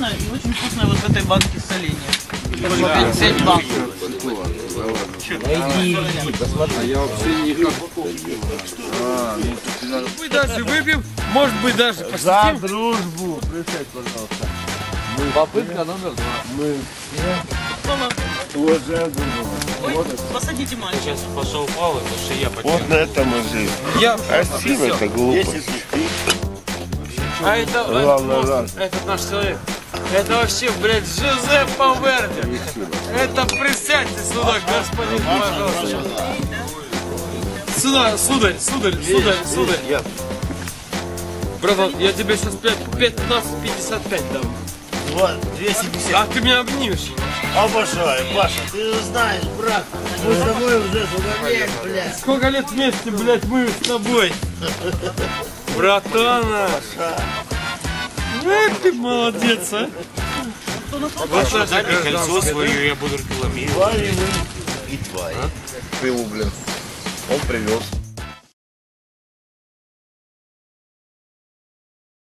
вкусно и очень вкусно вот в этой банке соленья. 5 банк. Найди, посмотри. А я вообще никак. Мы даже выпьем, может быть даже За посетим. дружбу. Присядь, пожалуйста. Попытка номер 2. Мы уважаем друг друга. Посадите мальчика. Сейчас пошел Павел, потому что я Вот на этом и жизнь. Я Красиво, это глупость. А это, этот наш человек. Это вообще, блядь, Джузеппе Верди. Это присядьте сюда, господин, пожалуйста. Сюда, сударь. Братан, я тебе сейчас 15.55 дам. Вот, 250. А ты меня обнимешь. Обожаю, Паша, ты же знаешь, брат, мы с тобой уже сколько лет, блядь. Сколько лет вместе, блядь, мы с тобой. Братана. Эх, ты молодец, а. Вот дай мне кольцо свое, я буду рекламировать. Твои мы и твои. Ты, блин, он привез.